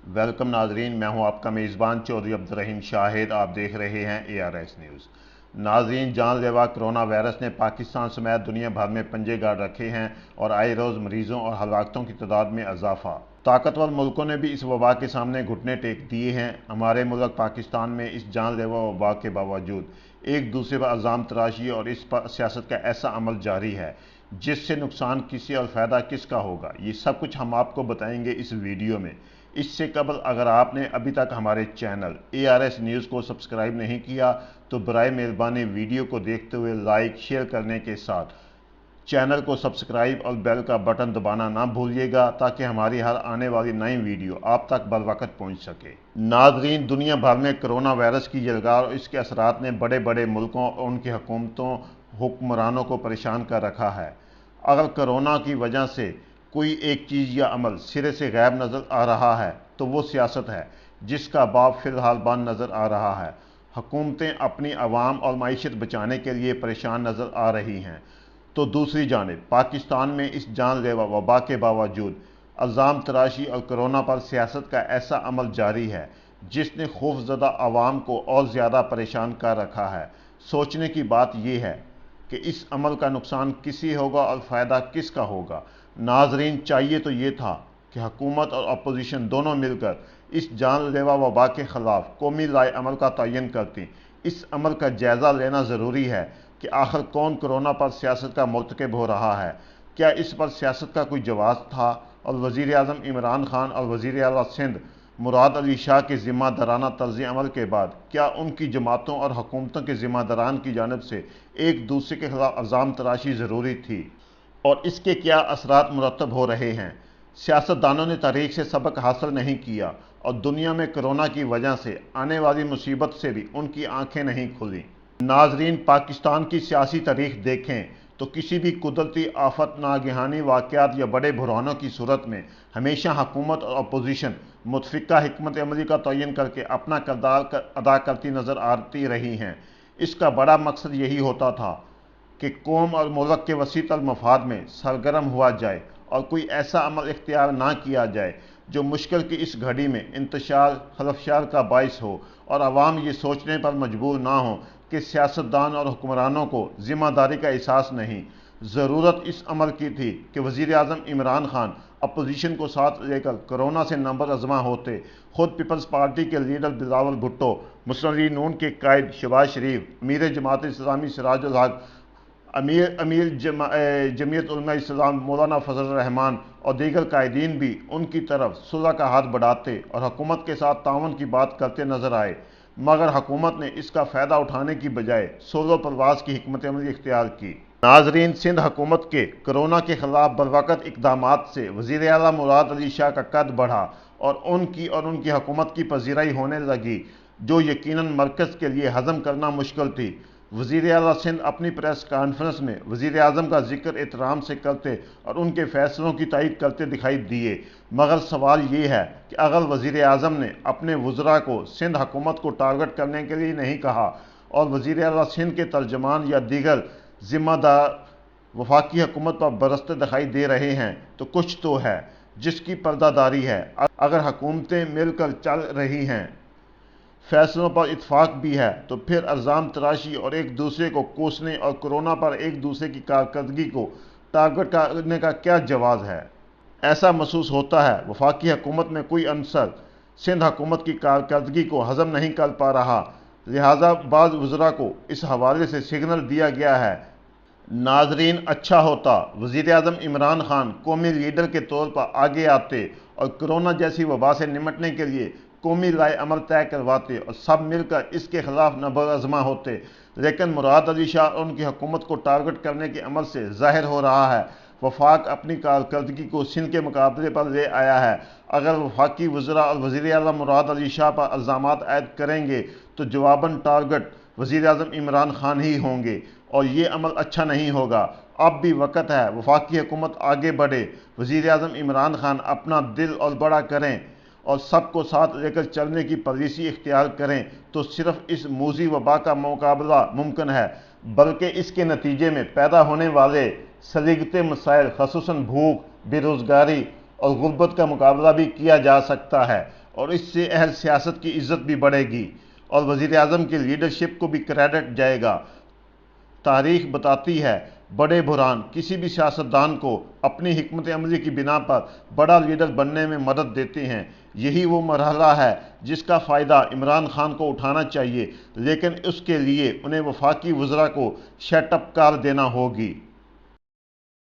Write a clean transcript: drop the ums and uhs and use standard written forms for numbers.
Welcome नाजरीन, मैं हूं आपका मेज़बान चौधरी अब्दुर्रहीम शाहिद। आप देख रहे हैं ARS न्यूज़। नाजरीन, जानलेवा कोरोना वायरस ने पाकिस्तान समेत दुनिया भर में पंजे गाड़ रखे हैं और आए रोज़ मरीजों और हलाकतों की तादाद में इजाफा। ताकतवर मुल्कों ने भी इस वबा के सामने घुटने टेक दिए हैं। हमारे मुल्क पाकिस्तान में इस जानलेवा वबा के बावजूद एक दूसरे पर इल्ज़ाम तराशी और इस पर सियासत का ऐसा अमल जारी है जिससे नुकसान किसी और फ़ायदा किसका होगा, ये सब कुछ हम आपको बताएंगे इस वीडियो में। इससे कबल अगर आपने अभी तक हमारे चैनल ARS न्यूज़ को सब्सक्राइब नहीं किया तो बराए मेहरबानी वीडियो को देखते हुए लाइक शेयर करने के साथ चैनल को सब्सक्राइब और बेल का बटन दबाना ना भूलिएगा ताकि हमारी हर आने वाली नई वीडियो आप तक बर वक्त पहुँच सके। नाजरीन, दुनिया भर में कोरोना वायरस की जलगार और इसके असरात ने बड़े बड़े मुल्कों और उनकी हुकूमतों हुक्मरानों को परेशान कर रखा है। अगर कोरोना की वजह से कोई एक चीज़ या अमल सिरे से गायब नज़र आ रहा है तो वो सियासत है जिसका बाप फिलहाल बंद नज़र आ रहा है। हुकूमतें अपनी आवाम और मईशत बचाने के लिए परेशान नज़र आ रही हैं, तो दूसरी जानिब पाकिस्तान में इस जानलेवा वबा के बावजूद इल्ज़ाम तराशी और कोरोना पर सियासत का ऐसा अमल जारी है जिसने खौफजदा आवाम को और ज़्यादा परेशान कर रखा है। सोचने की बात यह है कि इस अमल का नुकसान किसी होगा और फ़ायदा किसका होगा। नाजरीन, चाहिए तो ये था कि हुकूमत और अपोजिशन दोनों मिलकर इस जानलेवा वबा के ख़िलाफ़ कौमी लाए अमल का तयन करती। इस अमल का जायज़ा लेना ज़रूरी है कि आखिर कौन कोरोना पर सियासत का मर्तकब हो रहा है। क्या इस पर सियासत का कोई जवाब था और वज़ीर आज़म इमरान खान और वज़ीर आला सिंध मुराद अली शाह के ज़िम्मेदाराना तर्ज़ अमल के बाद क्या उनकी जमातों और हुकूमतों के ज़िम्मेदारान की जानिब से एक दूसरे के खिलाफ इल्ज़ाम तराशी ज़रूरी थी और इसके क्या असरात मुरतब हो रहे हैं। सियासतदानों ने तारीख से सबक हासिल नहीं किया और दुनिया में कोरोना की वजह से आने वाली मुसीबत से भी उनकी आंखें नहीं खुली। नाजरीन, पाकिस्तान की सियासी तारीख देखें तो किसी भी कुदरती आफत, नागहानी वाक़यात या बड़े बुरहानों की सूरत में हमेशा हुकूमत और अपोजिशन मुतफ़िका हिकमत अमली का तयन करके अपना किरदार अदा करती नज़र आती रही हैं। इसका बड़ा मकसद यही होता था कि कौम और मुल्क के वसीतर मफाद में सरगर्म हुआ जाए और कोई ऐसा अमल इख्तियार ना किया जाए जो मुश्किल की इस घड़ी में इंतशार खलफशार का बाइस हो और आवाम ये सोचने पर मजबूर ना हो कि सियासतदान और हुक्मरानों को ज़िम्मेदारी का एहसास नहीं। ज़रूरत इस अमल की थी कि वज़ीर आज़म इमरान खान अपोजिशन को साथ लेकर कोरोना से नंबर आजमा होते। खुद पीपल्स पार्टी के लीडर बिलावल भुट्टो, मुस्लिम लीग नून के कायद शहबाज शरीफ, अमीर जमात इस्लामी सिराजुल हक, अमीर जमीयत उलमा इस्लाम मौलाना फजल रहमान और दीगर कायदीन भी उनकी तरफ सुलह का हाथ बढ़ाते और हुकूमत के साथ ताउन की बात करते नजर आए, मगर हुकूमत ने इसका फ़ायदा उठाने की बजाय सोलो परवाज की हिकमत अमली इख्तियार की। नाजरीन, सिंध हुकूमत के कोरोना के खिलाफ बरवक़्त इक़दामात से वज़ीर आला मुराद अली शाह का कद बढ़ा और उनकी हुकूमत की पजीराई होने लगी जो यकीनन मरकज़ के लिए हज़म करना मुश्किल थी। वज़ीर आला सिंध अपनी प्रेस कॉन्फ्रेंस में वज़ीर आज़म का जिक्र एहतराम से करते और उनके फैसलों की तायीद करते दिखाई दिए, मगर सवाल ये है कि अगर वज़ीर आज़म ने अपने वज़रा को सिंध हुकूमत को टारगेट करने के लिए नहीं कहा और वज़ीर आला सिंध के तर्जमान या दीगर ज़िम्मेदार वफाकी हुकूमत पर बरसते दिखाई दे रहे हैं तो कुछ तो है जिसकी पर्दादारी है। अगर हुकूमतें मिलकर चल रही हैं, फैसलों पर इत्फाक भी है, तो फिर इल्ज़ाम तराशी और एक दूसरे को कोसने और कोरोना पर एक दूसरे की कारकर्दगी को टारगेट करने का क्या जवाब है। ऐसा महसूस होता है वफाकी हुकूमत में कोई अंसर सिंध हुकूमत की कारकर्दगी को हज़म नहीं कर पा रहा, लिहाजा बाज़ वज़रा को इस हवाले से सिग्नल दिया गया है। नाजरीन, अच्छा होता वज़ीर आज़म इमरान खान कौमी लीडर के तौर पर आगे आते और कोरोना जैसी वबा से निमटने के लिए कौमी लाए अमल तय करवाते और सब मिलकर इसके खिलाफ नबर आजमा होते, लेकिन मुराद अली शाह और उनकी हुकूमत को टारगेट करने के अमल से ज़ाहिर हो रहा है वफाक अपनी कारकर्दगी को सिंध के मुकाबले पर ले आया है। अगर वफाकी वज़रा और वज़ीर आला मुराद अली शाह पर इल्ज़ामात आयद करेंगे तो जवाबन टारगेट वज़ीर आज़म इमरान खान ही होंगे और ये अमल अच्छा नहीं होगा। अब भी वक़्त है वफाकी हुकूमत आगे बढ़े, वज़ीर आज़म इमरान खान अपना दिल और बड़ा करें और सबको साथ लेकर चलने की पॉलिसी इख्तियार करें तो सिर्फ इस मूजी वबा का मुकाबला मुमकिन है, बल्कि इसके नतीजे में पैदा होने वाले सलीगते मसाइल खसूसन भूख, बेरोज़गारी और गुर्बत का मुकाबला भी किया जा सकता है। اور اس سے اہل سیاست کی عزت بھی بڑھے گی اور وزیر اعظم کی لیڈرشپ کو بھی کریڈٹ جائے گا۔ تاریخ بتاتی ہے بڑے بحران کسی بھی سیاستدان کو اپنی حکمت عملی کی بنا پر بڑا لیڈر بننے میں مدد دیتے ہیں۔ یہی وہ مرحلہ ہے جس کا فائدہ عمران خان کو اٹھانا چاہیے، لیکن اس کے لیے انہیں وفاقی وزراء کو سیٹ اپ کر دینا ہوگی۔